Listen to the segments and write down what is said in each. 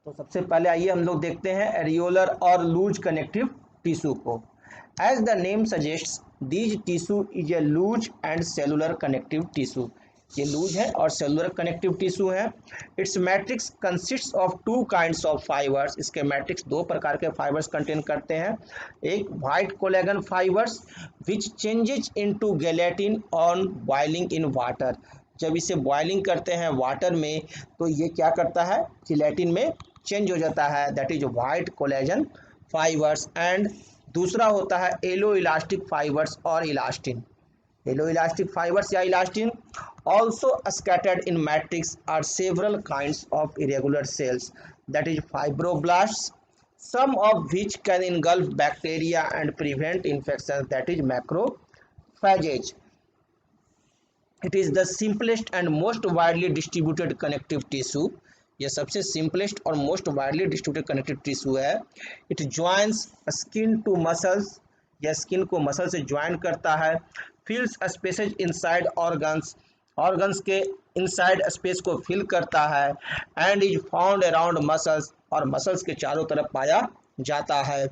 तो सबसे पहले आइए हम लोग देखते हैं एरियोलर और लूज कनेक्टिव टिश्यू को। As the name suggests these tissue is a loose and cellular connective tissue. ये लूज है और सेलुलर कनेक्टिव टिश्यू है। It's matrix consists of two kinds of fibres. इसके मैट्रिक्स दो प्रकार के फाइबर्स कंटेन करते हैं। एक white collagen fibres which changes into gelatin on boiling in water. जब इसे बॉइलिंग करते हैं वाटर में तो ये क्या करता है, जिलेटिन में चेंज हो जाता है, that is white collagen fibres. And दूसरा होता है एलो इलास्टिक फाइबर्स और इलास्टिन। एलो इलास्टिक फाइबर्स या elastin also scattered in matrix are several kinds of irregular cells, that is fibroblasts, some of which can engulf bacteria and prevent infections, that is macrophages. It is the simplest and most widely distributed connective tissue. यह सबसे simplest और most widely distributed connective tissue है। It joins skin to muscles, यह skin को muscle से join करता है। Fills spaces inside organs, organs के इनसाइड स्पेस को फिल करता है। And is found around muscles, और मसल्स के चारों तरफ पाया जाता है।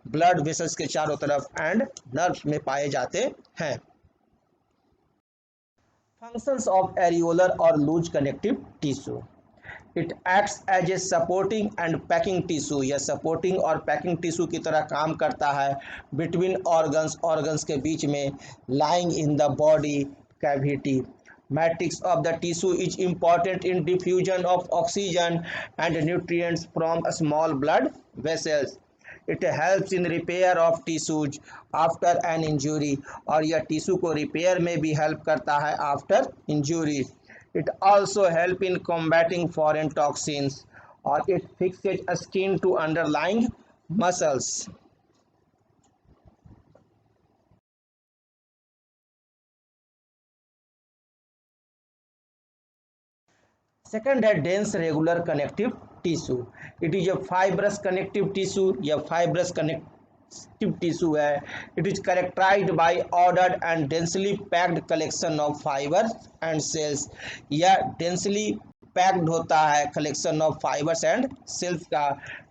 ब्लड वेसल्स के चारों तरफ एंड नर्व्स में पाए जाते हैं। फंक्शंस ऑफ एरियोलर और loose connective tissue. It acts as a supporting and packing tissue, यह सपोर्टिंग और पैकिंग टिश्यू की तरह काम करता है बिटवीन ऑर्गन्स, ऑर्गन्स के बीच में, lying in the body cavity. Matrix of the tissue is important in diffusion of oxygen and nutrients from small blood vessels. It helps in repair of tissues after an injury, और यह tissue को repair में भी help करता है after injury. It also help in combating foreign toxins, और it fixes skin to underlying muscles. Second है dense regular connective tissue. It is a fibrous connective tissue, यह फाइब्रस कनेक्टिव टिश्यू है। It is characterized by ordered and densely packed collection of fibres and cells. यह densely packed होता है collection of fibres and cells का।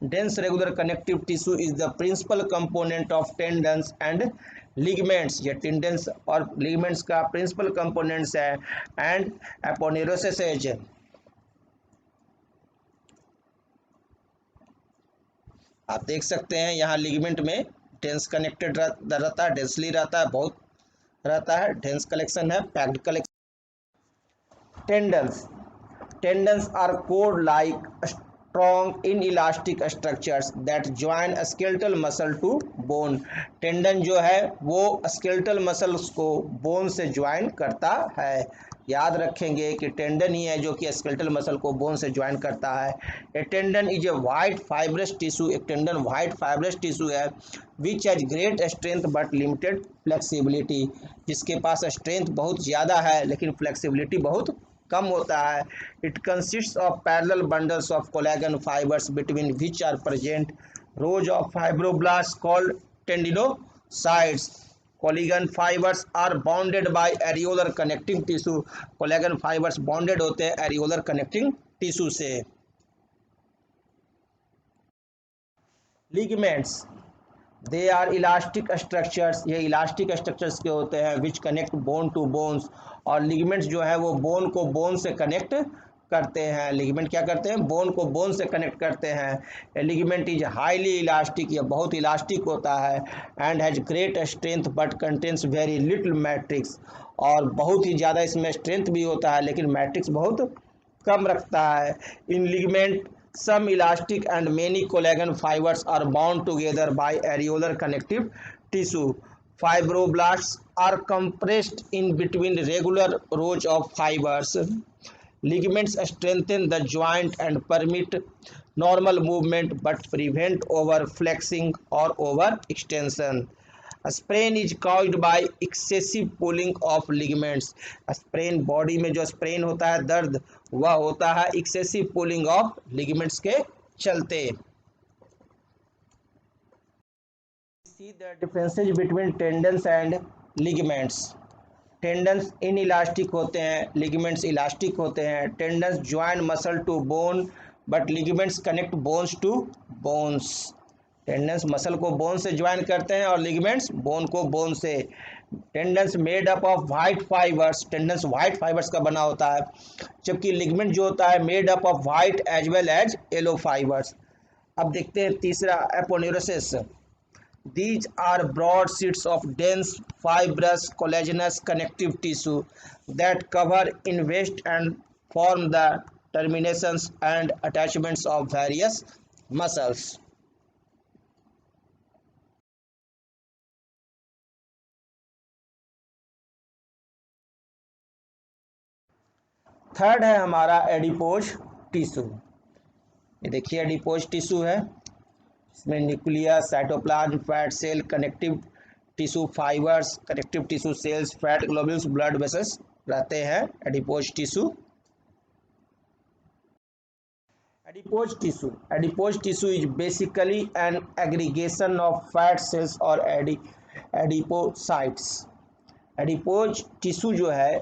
Dense regular connective tissue is the principal component of tendons and ligaments. ये tendons और ligaments का principal components है। And aponeurosis, आप देख सकते हैं यहाँ लिगामेंट में डेंस कनेक्टेड रहता है, डेंसली रहता है, बहुत रहता है, डेंस कलेक्शन है, packed collection. Tendons, tendons are cord like strong inelastic structures that join skeletal muscle to bone. Tendon जो है वो स्केलेटल मसल्स को बोन से ज्वाइन करता है। याद रखेंगे कि टेंडन ही है जो कि स्केलेटल मसल को बोन से ज्वाइन करता है। A tendon is a white fibrous tissue, एक टेंडन वाइट फाइब्रस टिश्यू है which has great strength but limited flexibility, जिसके पास स्ट्रेंथ बहुत ज़्यादा है लेकिन फ्लेक्सिबिलिटी बहुत कम होता है। It consists of parallel bundles of collagen fibres between which are present rows of fibroblast called tendinocytes. Collagen fibres are bounded by areolar connecting tissue, collagen fibres bounded होते हैं एरियोलर कनेक्टिंग टिश्यू से। Ligaments, they are elastic structures, ये elastic structures के होते हैं which connect bone to bones, और ligaments जो है वो बोन को बोन से कनेक्ट करते हैं। लिगामेंट क्या करते हैं, बोन को बोन से कनेक्ट करते हैं। लिगामेंट इज हाईली इलास्टिक, यह बहुत इलास्टिक होता है। And has great strength but contains very little matrix, और बहुत ही ज़्यादा इसमें स्ट्रेंथ भी होता है लेकिन मैट्रिक्स बहुत कम रखता है। इन ligament some elastic and many collagen fibers are bound together by areolar connective tissue. Fibroblasts are compressed in between regular rows of fibers. Ligaments strengthen the joint and permit normal movement but prevent overflexing or overextension. Sprain is caused bye excessive pulling of ligaments. Sprain, body में जो sprain होता है दर्द, वह होता है excessive pulling of ligaments के चलते। See the differences between tendons and ligaments. Tendons inelastic होते हैं, लिगामेंट्स इलास्टिक होते हैं। Tendons join muscle to bone but ligaments connect bones to bones. Tendons muscle को बोन से ज्वाइन करते हैं और लिगामेंट्स बोन को बोन से। Tendons made up of white fibres, tendons white fibres का बना होता है, जबकि लिगामेंट जो होता है made up of white as well as yellow fibres. अब देखते हैं तीसरा, aponeurosis. These are broad sheets of dense fibrous collagenous connective tissue that cover, invest and form the terminations and attachments of various muscles. Third है हमारा adipose tissue. ये देखिए adipose tissue है, इसमें nucleus, cytoplasm, fat cell, connective tissue fibres, connective tissue cells, fat globules, blood vessels रहते हैं adipose tissue. Adipose tissue is basically an aggregation of fat cells और adipocytes. Adipose tissue जो है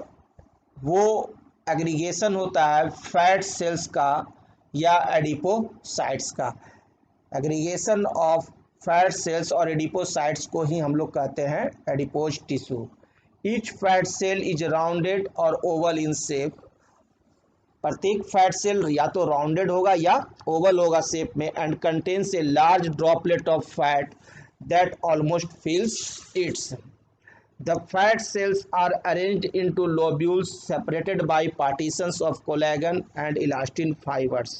वो एग्रीगेशन होता है फैट सेल्स का या एडिपोसाइट्स का। एग्रीगेशन ऑफ फैट सेल्स और एडिपोसाइट्स को ही हम लोग कहते हैं adipose tissue. Each fat cell is rounded और ओवल इन शेप। प्रत्येक फैट सेल या तो राउंडेड होगा या ओवल होगा शेप में, and contains a large droplet of fat that almost fills its. The fat cells are arranged into lobules separated by partitions of collagen and elastin fibers.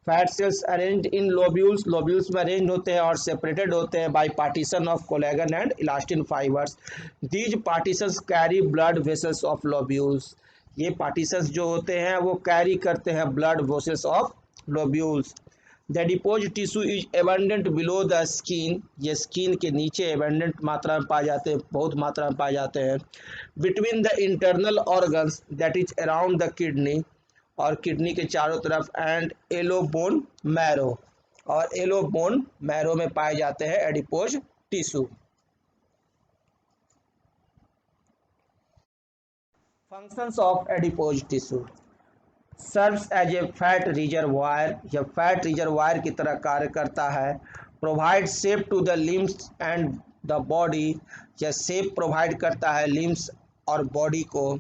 Fat cells arranged in lobules, lobules में arrange होते हैं और separated होते हैं by partition of collagen and elastin fibres. These partitions carry blood vessels of lobules. ये partitions जो होते हैं वो कैरी करते हैं blood vessels of lobules. The adipose tissue is abundant below the skin. ये स्किन के नीचे एबंडेंट मात्रा में पाए जाते हैं, बहुत मात्रा में पाए जाते हैं। Between the internal organs that is around the kidney, और किडनी के चारों तरफ, एंड एलो बोन मैरो, और एलो बोन मैरो में पाए जाते हैं adipose tissue. Functions of adipose tissue. Serves as a fat reservoir, यह फैट रिजर्वायर की तरह कार्य करता है। Provide shape to the limbs and the body, यह शेप प्रोवाइड करता है लिम्स और बॉडी को।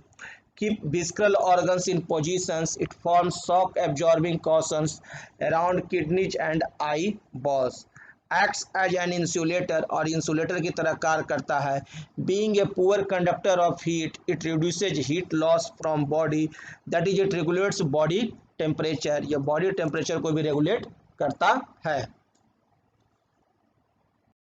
Keep visceral organs in positions, it form shock absorbing cushions around kidneys and eyeballs. Acts as an insulator, और insulator की तरह कार्य करता है। Being a poor conductor of heat, it reduces heat loss from body, that is it regulates body temperature, यह body temperature को भी regulate करता है।